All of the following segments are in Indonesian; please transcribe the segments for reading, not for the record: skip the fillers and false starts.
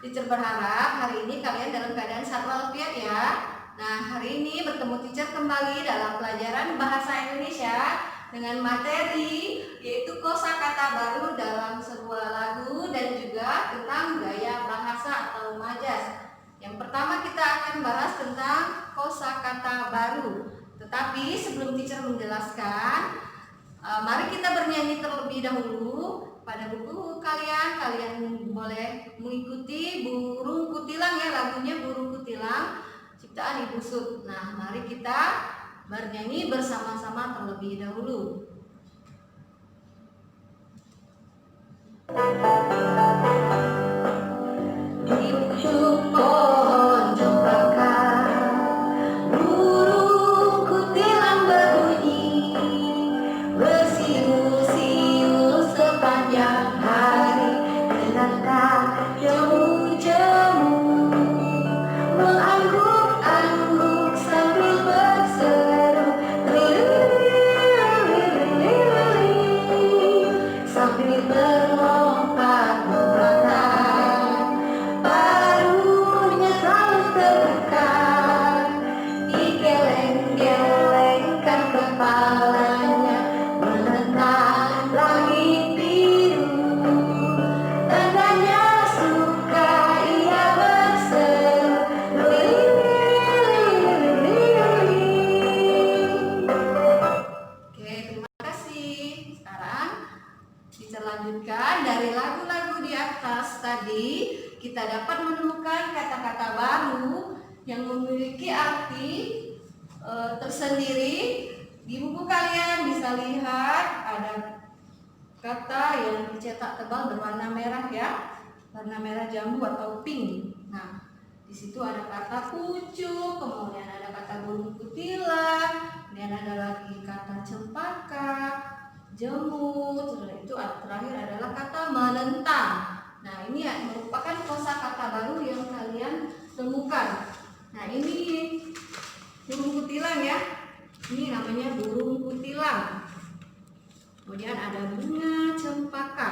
Teacher berharap hari ini kalian dalam keadaan sehat walafiat ya. Nah, hari ini bertemu teacher kembali dalam pelajaran bahasa Indonesia dengan materi yaitu kosakata baru dalam sebuah lagu dan juga tentang gaya bahasa atau majas. Yang pertama kita akan bahas tentang kosakata baru. Tetapi sebelum teacher menjelaskan, mari kita bernyanyi terlebih dahulu. Pada buku kalian boleh mengikuti Burung Kutilang ya, lagunya Burung Kutilang ciptaan Ibu Sud. Nah, mari kita bernyanyi bersama-sama terlebih dahulu. Di ujung pohon cempaka burung kutilang berbunyi, bersiul-siul sepanjang hari, menatap jemu-jemu, mengangguk-angguk sambil berseru, sambil berlompat-lompatan, paruhnya selalu terbuka, digeleng-gelengkan kepalanya, menentang langit biru, tandanya suka ia berseru. Oke, terima kasih. Sekarang kita lanjutkan dari lagu-lagu di atas tadi. Kita dapat menemukan kata-kata baru yang memiliki arti tersendiri. Di buku kalian bisa lihat ada kata yang dicetak tebal berwarna merah ya, warna merah jambu atau pink. Nah, di situ ada kata pucuk, kemudian ada kata burung kutilang, kemudian ada lagi kata cempaka, jemut, itu terakhir adalah kata menentang. Nah, ini ya, merupakan kosakata baru yang kalian temukan. Nah, ini burung kutilang ya. Ini namanya burung kutilang. Kemudian ada bunga cempaka.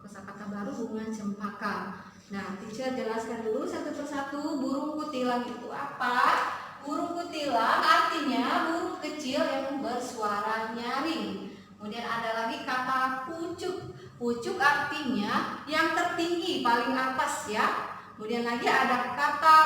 Kosakata baru bunga cempaka. Nah, teacher jelaskan dulu satu persatu burung kutilang itu apa. Burung kutilang artinya burung kecil yang bersuara nyaring. Kemudian ada lagi kata pucuk. Pucuk artinya yang tertinggi, paling atas ya. Kemudian lagi ada kata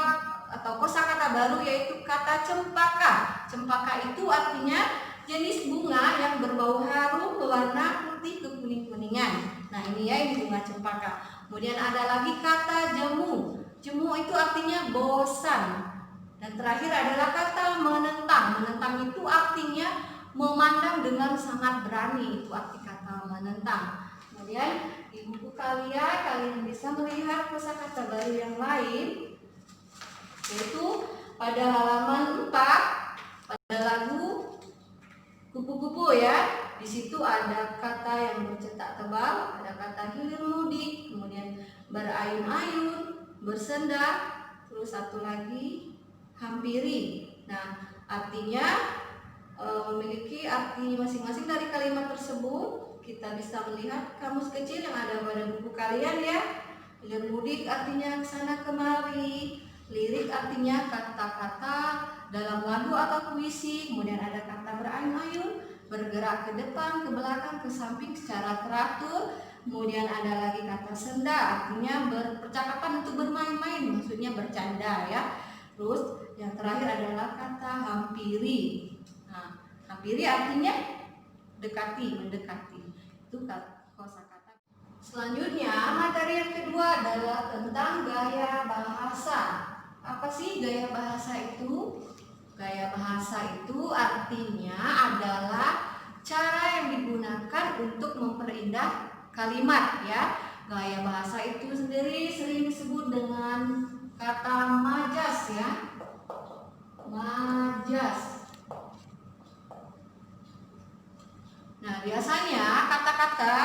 atau kosakata baru yaitu kata cempaka. Cempaka itu artinya jenis bunga yang berbau harum berwarna putih kekuning-kuningan. Nah, ini ya, ini bunga cempaka. Kemudian ada lagi kata jemu. Jemu itu artinya bosan. Dan terakhir adalah kata menentang. Menentang itu artinya memandang dengan sangat berani. Itu arti kata menentang. Kemudian di buku kalian bisa melihat kosakata baru yang lain, yaitu pada halaman 4 pada lagu kupu-kupu ya. Di situ ada kata yang bercetak tebal, ada kata hilir mudik, kemudian berayun-ayun, bersenda, terus satu lagi hampiri. Nah, artinya memiliki arti masing-masing dari kalimat tersebut. Kita bisa melihat kamus kecil yang ada pada buku kalian ya. Hilir mudik artinya kesana kemari, lirik artinya kata-kata dalam lagu atau puisi, kemudian ada kata berayun-ayun, bergerak ke depan, ke belakang, ke samping secara teratur. Kemudian ada lagi kata senda, artinya percakapan untuk bermain-main, maksudnya bercanda ya. Terus yang terakhir adalah kata hampiri. Nah, hampiri artinya dekati, mendekati. Itu kosakata. Selanjutnya materi yang kedua adalah tentang gaya bahasa. Apa sih gaya bahasa itu? Gaya bahasa itu artinya adalah cara yang digunakan untuk memperindah kalimat ya. Gaya bahasa itu sendiri sering disebut dengan kata majas ya. Majas. Nah, biasanya kata-kata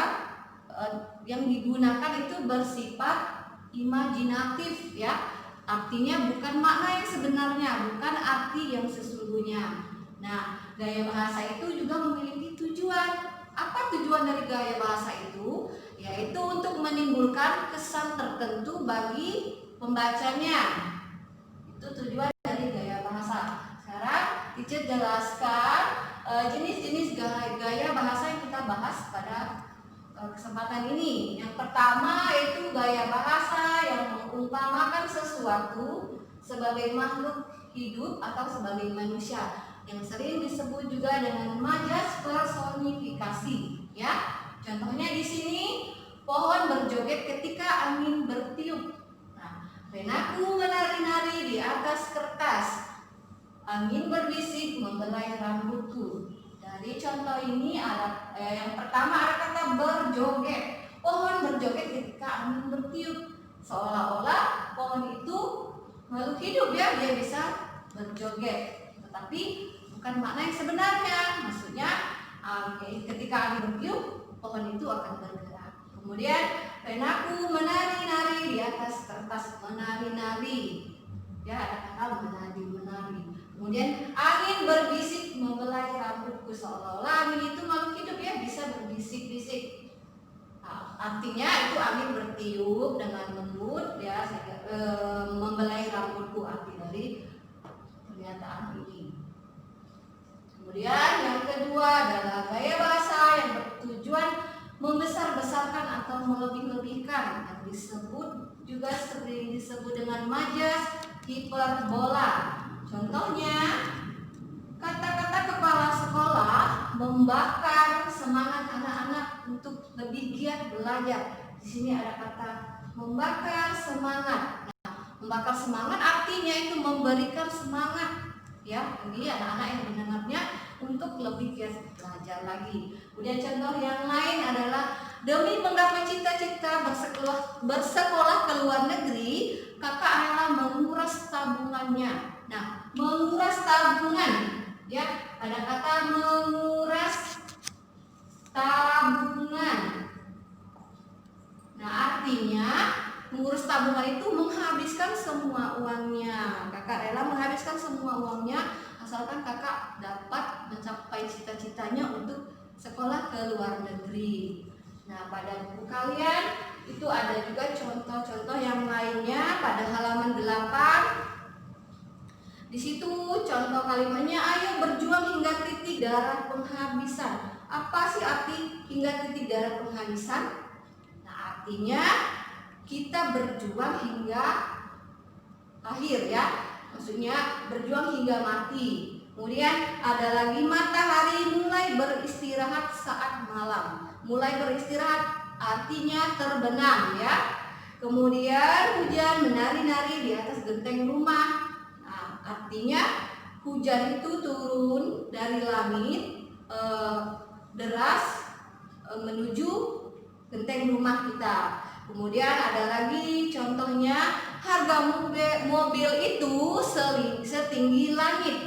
yang digunakan itu bersifat imajinatif ya. Artinya bukan makna yang sebenarnya, bukan arti yang sesungguhnya. Nah, gaya bahasa itu juga memiliki tujuan. Apa tujuan dari gaya bahasa itu? Yaitu untuk menimbulkan kesan tertentu bagi pembacanya. Itu tujuan dari gaya bahasa. Sekarang teacher jelaskan jenis-jenis gaya bahasa yang kita bahas pada kesempatan ini. Yang pertama yaitu gaya bahasa yang mengumpamakan sesuatu sebagai makhluk hidup atau sebagai manusia, yang sering disebut juga dengan majas personifikasi, ya. Contohnya di sini, pohon berjoget ketika angin bertiup. Nah, penaku menari-nari di atas kertas. Angin berbisik membelai rambutku. Dari contoh ini ada yang pertama ada kata berjoget. Pohon berjoget ketika angin bertiup. Seolah-olah pohon itu makhluk hidup, ya, dia bisa berjoget. Tetapi bukan makna yang sebenarnya. Maksudnya ketika angin bertiup, pohon itu akan bergerak. Kemudian penaku menari-nari di atas kertas. Menari-nari, ya, ada kata menari-menari. Kemudian angin berbisik membelai rambutku. Seolah-olah angin itu makhluk hidup, ya, bisa berbisik-bisik. Nah, artinya itu angin bertiup dengan lembut, ya, membelai rambutku, arti dari pernyataan ini. Kemudian yang kedua adalah gaya bahasa yang bertujuan membesar-besarkan atau melebih-lebihkan, yang disebut juga sering disebut dengan majas hiperbola. Contohnya, kata-kata kepala sekolah membakar semangat anak-anak untuk lebih giat belajar. Di sini ada kata membakar semangat. Nah, membakar semangat artinya itu memberikan semangat, ya, bagi anak-anak yang mendengarnya untuk lebih giat belajar lagi. Kemudian contoh yang lain adalah demi menggapai cita-cita bersekolah ke luar negeri, kakak rela menguras tabungannya. Nah, menguras tabungan, ya, ada kata menguras tabungan. Nah, artinya mengurus tabungan itu menghabiskan semua uangnya. Kakak rela menghabiskan semua uangnya asalkan kakak dapat mencapai cita-citanya untuk sekolah ke luar negeri. Nah, pada buku kalian itu ada juga contoh-contoh yang lainnya pada halaman 8. Di situ contoh kalimatnya, ayo berjuang hingga titik darah penghabisan. Apa sih arti hingga titik darah penghabisan? Nah, artinya kita berjuang hingga akhir, ya. Maksudnya berjuang hingga mati. Kemudian ada lagi matahari mulai beristirahat saat malam. Mulai beristirahat artinya terbenam, ya. Kemudian hujan menari-nari di atas genteng rumah. Nah, artinya hujan itu turun dari langit deras menuju genteng rumah kita. Kemudian ada lagi contohnya, harga mobil itu setinggi langit.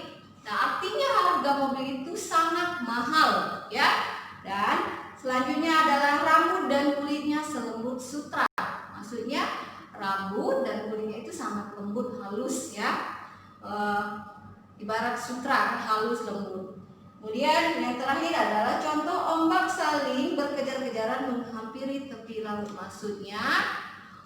Nah, artinya harga mobil itu sangat mahal, ya. Dan selanjutnya adalah rambut dan kulitnya selembut sutra. Maksudnya rambut dan kulitnya itu sangat lembut, halus, ya. Ibarat sutra, halus, lembut. Kemudian yang terakhir adalah contoh ombak saling berkejar-kejaran menghampiri tepi laut. Maksudnya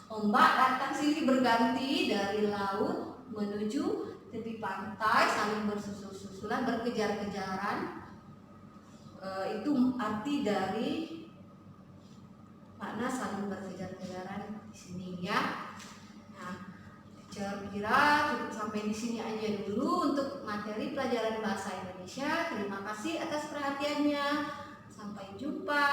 ombak datang silih berganti dari laut menuju tepi pantai, saling bersusul-susulan, berkejar-kejaran. Itu arti dari makna saling berkejar-kejaran di sini, ya. Nah, kira cukup sampai di sini aja dulu untuk materi pelajaran bahasa Indonesia. Terima kasih atas perhatiannya. Sampai jumpa.